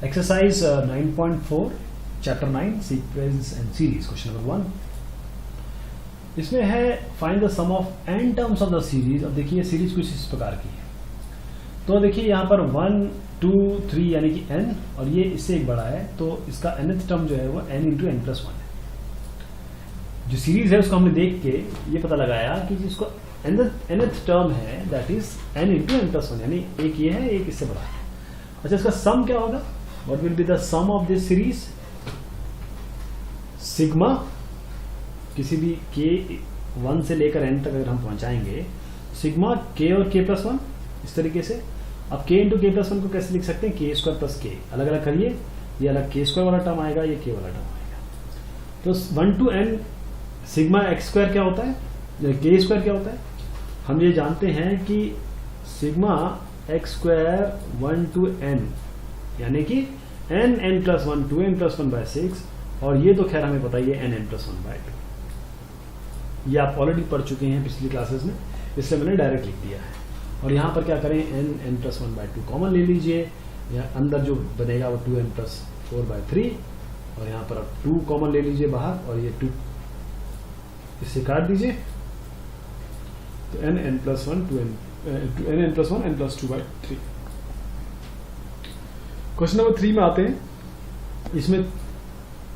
Exercise 9.4 chapter 9 sequence and series question number 1 इसमें है find the sum of n terms of the series. अब देखिए series कुछ इस प्रकार की है, तो देखिए यहाँ पर 1 2 3 यानी कि n और ये इससे एक बड़ा है, तो इसका nth टर्म जो है वो n into n plus one है। जो सीरीज है उसको हमने देख के ये पता लगाया कि जिसको nth टर्म है that is n into n plus one, यानी एक ये है एक इससे बड़ा है। अच्छा, इसका सम क्या होगा? What will be the sum of this series? Sigma किसी भी k 1 से लेकर n तक अगर हम पहुंचाएंगे, सिग्मा k और k प्लस वन इस तरीके से। अब k इंटू के प्लस वन को कैसे लिख सकते हैं? k स्क्वायर प्लस k, अलग अलग करिए, ये अलग k स्क्वायर वाला टर्म आएगा, ये k वाला टर्म आएगा। तो 1 to n sigma x square क्या होता है, k स्क्वायर क्या होता है? हम ये जानते हैं कि sigma x square 1 to n यानी कि n plus one two n plus one by 6, और ये तो खैर हमें पता ही है n प्लस वन बाय 2। ये आप ऑलरेडी पढ़ चुके हैं पिछली क्लासेस में, इसलिए मैंने डायरेक्ट लिख दिया है। और यहाँ पर क्या करें, n plus one bye 2 common ले लीजिए, या अंदर जो बनेगा वो 2n प्लस 4 बाय 3, और यहाँ पर आप 2 कॉमन ले लीजिए बाहर, और ये 2 इससे काट दीजिए, तो n plus one n plus one n plus 2 by 3। Question number 3 में आते हैं। इसमें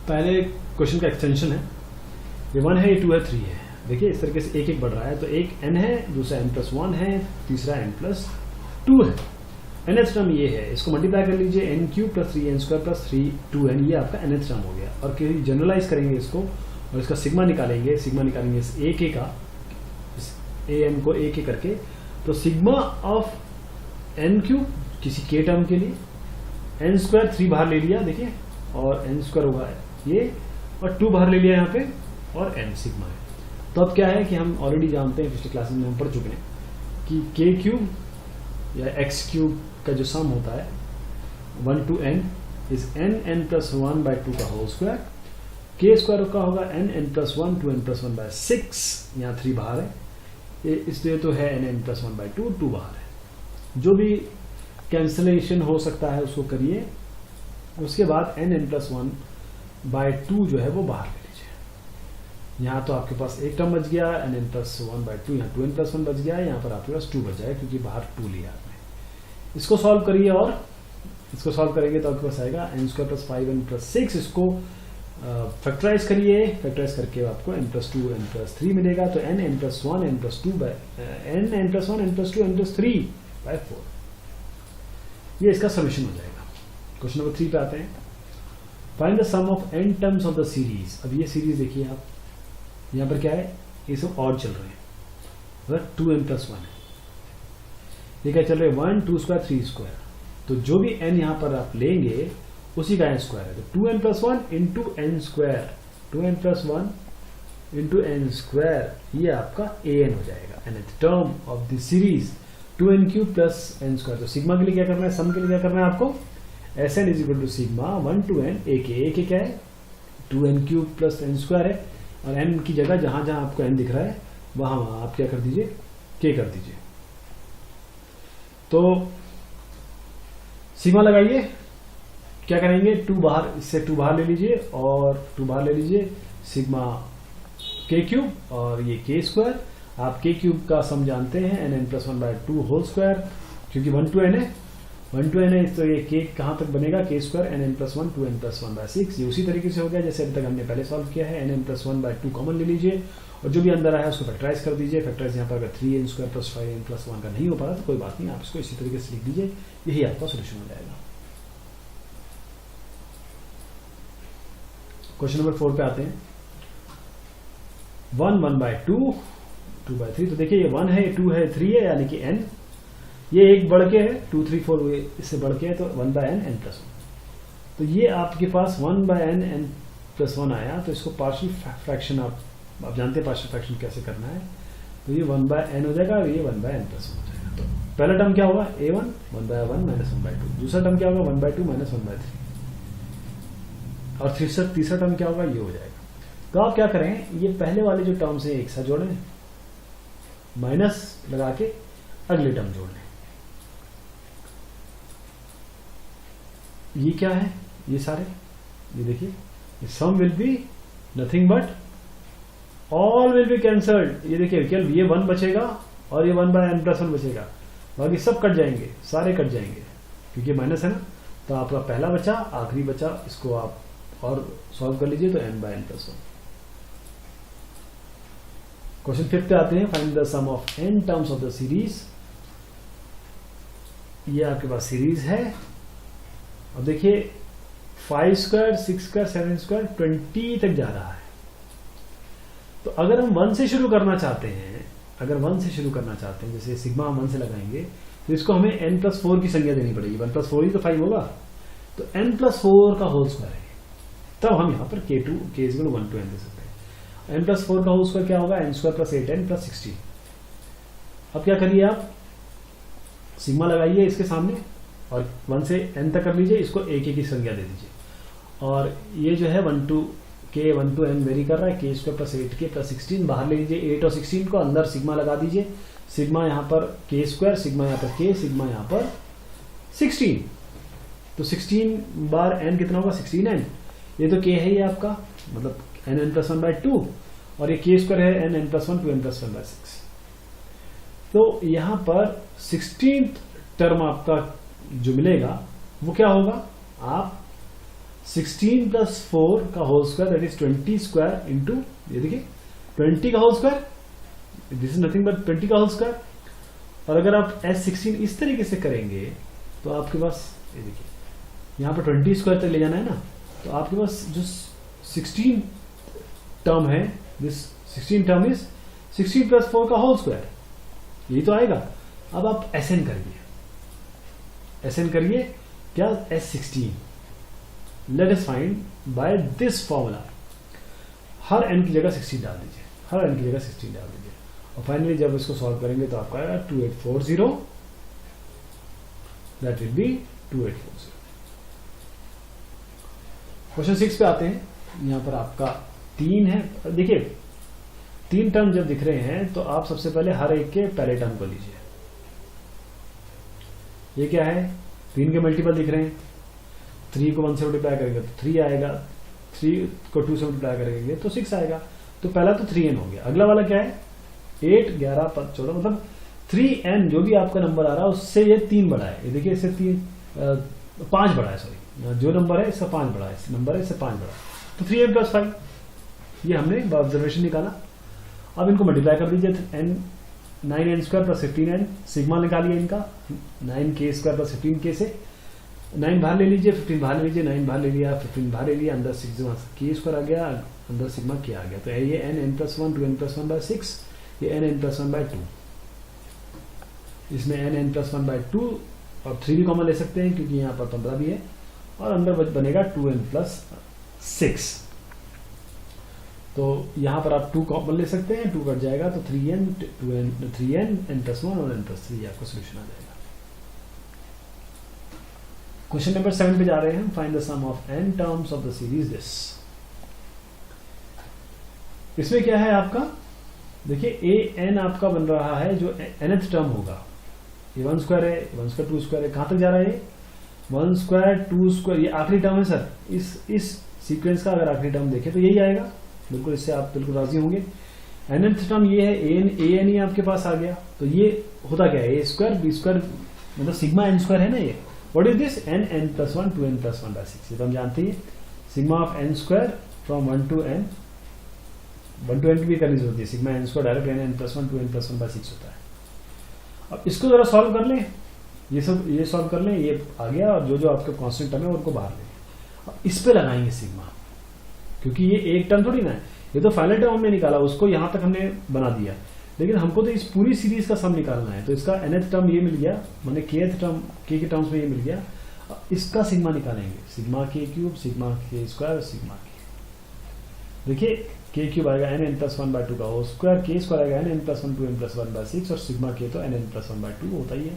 पहले क्वेश्चन का एक्सटेंशन है, ये 1 है, ये 2 है, 3 है। देखिए इस तरीके से एक एक बढ़ रहा है, तो एक n है, दूसरा n प्लस 1 है, तीसरा n प्लस 2 है। nth टर्म ये है, इसको मल्टीप्लाई कर लीजिए, n cube plus 3n square plus 3 2n, ये आपका nth टर्म हो गया। और जनरलाइज करेंगे इसको और इसका सिग्मा निकालेंगे इस a k का, इस an को a k करके, तो सिग्मा ऑफ n क्यूब किसी k टर्म के लिए, n स्क्वायर 3 बाहर ले लिया देखिए, और n स्क्वायर होगा ये, और 2 बाहर ले लिया यहाँ पे, और n सिग्मा है। तो अब क्या है कि हम ऑलरेडी जानते हैं, पिछले क्लास में हम पढ़ चुके हैं कि k क्यूब या x क्यूब का जो सम होता है 1 to n is n plus 1 by 2 का होल स्क्वायर। k स्क्वायर का होगा n plus 1 2n plus 1 by 6, यहाँ 3 बाहर है, ये इसलिए तो है n प्लस 1 बाय 2 2 बाहर है। जो भी कैंसलेशन हो सकता है उसको करिए, उसके बाद n प्लस 1 बाय 2 जो है वो बाहर ले लीजिए। यहाँ तो आपके पास एक टर्म बच गया n प्लस 1 बाय 2, यहाँ 2n प्लस 1 बच गया, यहाँ पर आपके पास 2 बच जाएगा क्योंकि बाहर 2 लिया आपने। इसको सॉल्व करिए, और इसको सॉल्व करेंगे तो आपके पास आएगा n square plus 5n plus 6। इसको फैक्टराइज करिए, फैक्टराइज करके आपको n प्लस 2 n प्लस 3 मिलेगा, तो n plus 1 n plus 2 by n plus 1 n plus 2 n plus 3 by 4, ये इसका सॉल्यूशन हो जाएगा। क्वेश्चन नंबर 3 पे आते हैं। Find the sum of n terms of the series. अब ये सीरीज देखिए आप, यहाँ पर क्या है, ये सब और चल रहे हैं, मतलब 2n प्लस 1 है, ये क्या चल रहे हैं 1 2 स्क्वायर 3 स्क्वायर, तो जो भी n यहाँ पर आप लेंगे उसी का n स्क्वायर है, तो 2n plus 1 into n square, 2n plus 1 into n square, ये आपका an हो जाएगा, nth term of the series 2n cube plus n square. तो सिग्मा के लिए क्या करना है, सम के लिए क्या करना है आपको, Sn is equal to sigma 1 to n a k क्या है 2n cube plus n square है, और n की जगह जहां जहां आपको n दिख रहा है वहां आप क्या कर दीजिए, k कर दीजिए। तो सिग्मा लगाइए, क्या करेंगे, 2 बाहर, इससे 2 बाहर ले लीजिए और 2 बाहर ले लीजिए, सिग्मा k क्यूब और ये k स्क्वायर। आप k क्यूब का सम जानते हैं n plus 1 by 2 whole square, क्योंकि 1 टू n है, 1 टू n है, तो ये k कहाँ तक बनेगा, k square n plus 1 2n plus 1 by 6। ये उसी तरीके से हो गया जैसे अभी तक हमने पहले सॉल्व किया है, n प्लस 1 बाय 2 कॉमन ले लीजिए, और जो भी अंदर आया उसको फैक्टराइज कर दीजिए। फैक्टराइज यहाँ पर अगर 3n square plus 5n plus 1 का नहीं हो पा रहा तो कोई बात नहीं, आप इसको इसी तरीके से लिख दीजिए, यही आपका सोल्यूशन हो जाएगा। क्वेश्चन नंबर 4 पे आते हैं। 1 1 बाय 2 2 बाय 3, तो देखिए ये 1 है, ये 2 है, 3 है, यानी कि n, ये एक बढ़ के है 2 3 4 इससे बढ़ के है, तो 1 बाय n प्लस 1। तो ये आपके पास 1 बाय n प्लस 1 आया, तो इसको पार्शियल फ्रैक्शन आप जानते हैं पार्शियल फ्रैक्शन कैसे करना है, तो ये 1 बाय n हो जाएगा, और ये 1 बाय n प्लस 1 हो जाएगा। तो पहला टर्म क्या होगा, a1 1 बाय 1 माइनस 1 बाय 2, दूसरा टर्म क्या होगा 1 बाय 2 माइनस 1 बाय 3, और तीसरा टर्म क्या होगा, ये हो जाएगा। तो आप क्या करें, ये पहले वाले जो टर्म्स हैं एक साथ जोड़ें, माइनस लगा के अगले टर्म जोड़ लें, ये क्या है, ये सारे, ये देखिए some will be nothing but all will be cancelled. ये देखिए केवल ये 1 बचेगा और ये 1/n+1 बचेगा, बाकी सब कट जाएंगे, सारे कट जाएंगे क्योंकि माइनस है ना। तो आपका पहला बचा, आखिरी बचा, इसको आप और सॉल्व कर लीजिए तो n/n+1। क्वेश्चन 5 पे आते हैं, find the sum of n terms of the series. ये आपके पास सीरीज है और देखिए 5² 6² 7² 20 तक जा रहा है। तो अगर हम 1 से शुरू करना चाहते हैं, अगर 1 से शुरू करना चाहते हैं, जैसे सिग्मा हम 1 से लगाएंगे तो इसको हमें n+4 की संज्ञा देनी पड़ेगी। 1+4 ही तो 5 होगा, तो n+4 का होल स्क्वायर है, तब हम यहाँ पर k2 k 1 to n दे सकते हैं। n+4 का होल स्क्वायर क्या होगा, n² + 8n + 16। अब क्या करिए, आप सिग्मा लगाइए इसके सामने और 1 से n तक कर लीजिए, इसको एक की संज्ञा दे दीजिए। और ये जो है 1 to n वेरी कर रहा है, k² + 8k + 16 बाहर ले लीजिए, 8 और 16 को अंदर सिग्मा लगा दीजिए। सिग्मा यहाँ पर k², सिग्मा यहाँ पर k, सिग्मा यहाँ पर 16। तो 16 बार n कितना होगा, 16n। ये तो k है ये आपका, मतलब n(n+1/2) और ये k² है n(n+1 to n+1/6)। तो यहाँ पर 16th टर्म आपका जो मिलेगा वो क्या होगा, आप 16 + 4 का whole square that is 20² into, ये देखिए 20 का whole square, this is nothing but 20 का होल स्क्वायर। और अगर आप S16 इस तरीके से करेंगे तो आपके पास ये देखिए यहाँ पर 20² तक ले जाना है ना, तो आपके पास जो 16 टर्म है, दिस 16 टर्म इज 16 + 4 का होल स्क्वायर, यही तो आएगा। अब आप SN करिए, SN करिए क्या, S16। Let us find by this formula, her n की जगह 16 डाल दीजिए, हर n की जगह 16 डाल दीजिए और फाइनली जब इसको सॉल्व करेंगे तो आपका आएगा 2840, दैट विल बी 2840। क्वेश्चन 6 पे आते हैं। यहां पर आपका 3 है, देखिए 3 टर्म जब दिख रहे हैं तो आप सबसे पहले हर एक के पहले टर्म को लीजिए। ये क्या है, 3 के मल्टीपल दिख रहे हैं, 3 को 1 से मल्टीप्लाई करेंगे तो 3 आएगा, 3 को 2 से मल्टीप्लाई करेंगे तो 6 आएगा। तो पहला तो 3n हो गया। अगला वाला क्या है, 8 11 14, मतलब 3n जो भी आपका नंबर आ रहा है उससे ये 3 बड़ा है। ये देखिए इससे 5 बड़ा है, सॉरी जो नंबर है इससे 5 बड़ा है, इस नंबर है इससे 5 बड़ा है। तो 3n + 5 ये हमने ऑब्जर्वेशन निकाला। अब इनको मल्टीप्लाई कर दीजिए, 9n² + 15n, सिग्मा निकालिए इनका, 9k² + 15k से 9 बाहर ले लीजिए, 15 बाहर ले लीजिए, 9 बाहर ले लिया, 15 बाहर ले लिया, अंदर सिग्मा k² आ गया, अंदर सिग्मा k आ गया। तो ये n(n+1 to n+1/6), ये n(n+1/2), इसमें n(n+1/2) और 3 भी कॉमन ले सकते हैं क्योंकि यहाँ पर 15 भी है, और अंदर बनेगा 2n+6। तो यहाँ पर आप 2 कॉमन ले सकते हैं, 2 कट जाएगा तो 3n, 3n, n+1 और n+3 आपका सोल्यूशन आ जाएगा। क्वेश्चन नंबर 7 पे जा रहे हैं, find the sum of n terms of the series this. इसमें क्या है आपका, देखिए an आपका बन रहा है जो nth टर्म होगा, ये 1² है, 1² 2² है, कहां तक जा रहा है, 1² 2², ये आखिरी टर्म है सर। इस सीक्वेंस का अगर आखिरी टर्म देखें तो यही आएगा, बिल्कुल इससे आप बिल्कुल राजी होंगे। nth टर्म ये है, an ही आपके पास आ गया। तो ये होता क्या है, a² b², मतलब सिग्मा n² है ना ये। What is this, n(n+1 to n+1/6), ये तो हम जानते हैं। Sigma of n² from 1 to n, 1 to n की भी करनी जरूरत है, sigma n² direct n(n+1 to n+1/6) होता है। अब इसको जरा सॉल्व कर लें, ये सॉल्व कर लें, ये आ गया, और जो जो आपके कांस्टेंट टर्म है उनको बाहर लें। अब इस पे लगाएंगे सिग्मा, क्योंकि ये एक टर्म थोड़ी ना है, ये तो फाइनल टर्म हमने निकाला, उसको यहां तक हमने बना दिया, लेकिन हमको तो इस पूरी सीरीज का सम निकालना है। तो इसका nth टर्म ये मिल गया, मैंने kth टर्म k के टर्म्स में ये मिल गया। अब इसका सिग्मा निकालेंगे, sigma k3, sigma k², sigma k। देखिए k3 आएगा n(n+1/2) का होल स्क्वायर, k² आएगा n(n+1 to n+1/6), और सिग्मा k तो n(n+1/2) होता ही है।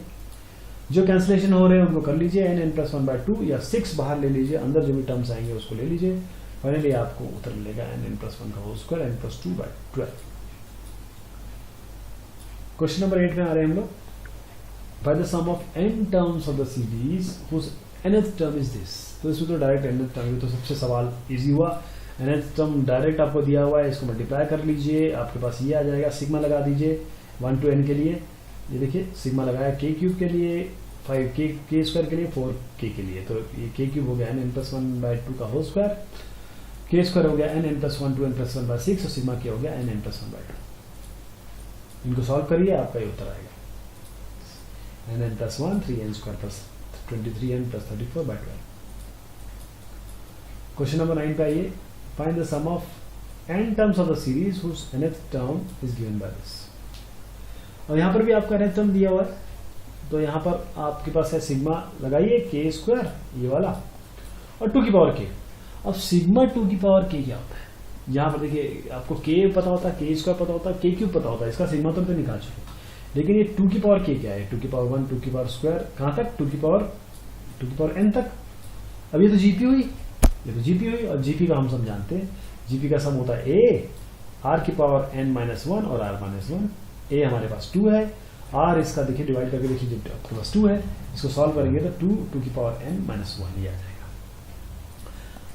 जो कैंसिलेशन हो रहे हैं उनको कर लीजिए, n(n+1/2) या 6 बाहर ले लीजिए, अंदर जो भी टर्म्स आएंगे उसको ले लीजिए। फाइनली आपको उत्तर मिलेगा n(n+1 का whole square n+2/12। Question number 8 में आ रहे हैं हम लोग, by the sum of n terms of the series whose nth term is this, तो इसमें तो डायरेक्ट nth टर्म, तो सबसे सवाल इजी हुआ। nth टर्म डायरेक्ट आपको दिया हुआ है, इसको मल्टीप्लाई कर लीजिए, आपके पास ये आ जाएगा, सिग्मा लगा दीजिए 1 to n के लिए, ये देखिए सिग्मा लगाया k क्यूब के लिए, 5k k स्क्वायर के लिए, 4k के लिए, तो ये k क्यूब हो गया n plus 1/2 का होल स्क्वायर, k स्क्वायर हो गया n plus 1 2n plus 1/6, और सिग्मा k हो गया n plus 1/2। इनको सॉल्व करिए, आपका ये उत्तर आएगा n plus 1 3n square plus 23n plus 34/12। Question number 9 पे आइए, find the sum of n terms of the series whose nth term is given by this. और यहाँ पर भी आपका nth टर्म दिया हुआ है, तो यहाँ पर आपके पास है सिग्मा लगाइए k स्क्वायर ये वाला और 2 की पावर k। अब सिग्मा 2 की पावर k क्या होता है, यहाँ पर देखिए आपको k पता होता है, k स्क्वायर पता होता है, k क्यूब पता होता है, इसका सिग्मा तो निकाल चुके, लेकिन ये 2 की पावर k क्या है, 2 की पावर 1 2 की पावर स्क्वायर कहाँ तक, 2 की पावर n तक। अब ये तो जीपी हुई, ये तो जीपी हुई, और जीपी का हम सब जानते हैं, जीपी का सम होता है a r की पावर n-1 और r-1, a हमारे पास 2 है, r इसका देखिए डिवाइड करके देखिए आपके पास 2 है, इसको सॉल्व करेंगे तो 2 की पावर n-1 ये आ जाएगा।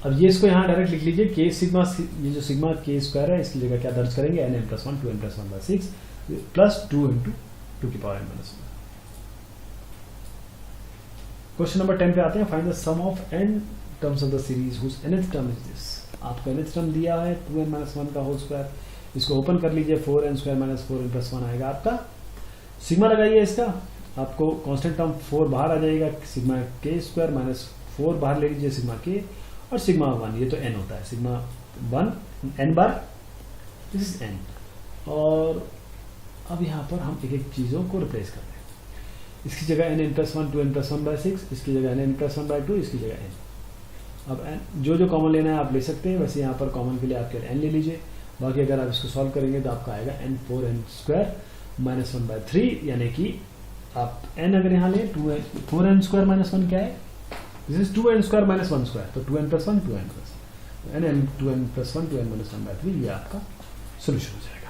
अब ये इसको यहाँ डायरेक्ट लिख लीजिए, k सिग्मा, ये जो सिग्मा k स्क्वायर है इसकी जगह क्या दर्ज करेंगे, n plus 1 2n plus 1/6 plus 2 into 2 की पावर n-1। क्वेश्चन नंबर 10 पे आते हैं, find the sum of n terms of the series whose nth term is this. आपको nth टर्म दिया है 2n - 1 का होल स्क्वायर, इसको ओपन कर लीजिए, 4n square minus 4n plus 1 आएगा आपका, सिग्मा लगाइए इसका, आपको कांस्टेंट टर्म 4 बाहर आ जाएगा, सिग्मा k स्क्वायर माइनस 4 बाहर ले लीजिए सिग्मा k, और सिग्मा 1 ये तो n होता है, sigma 1 n bar, this is n। और अब यहाँ पर हम एक एक चीज़ों को रिप्लेस कर रहे हैं, इसकी जगह n plus 1 2n plus 1/6, इसकी जगह n plus 1/2, इसकी जगह n। अब जो जो कॉमन लेना है आप ले सकते हैं, वैसे यहाँ पर कॉमन के लिए आपके n ले लीजिए, बाकी अगर आप इसको सॉल्व करेंगे तो आपका आएगा n 4n स्क्वायर माइनस 1/3, यानी कि आप n अगर यहाँ लें 4n स्क्वायर माइनस 1 क्या है, this is 2n square minus 1 square, तो 2n plus 1 2n plus n 2n plus 1 2n minus 1/3, ये आपका सोल्यूशन हो जाएगा।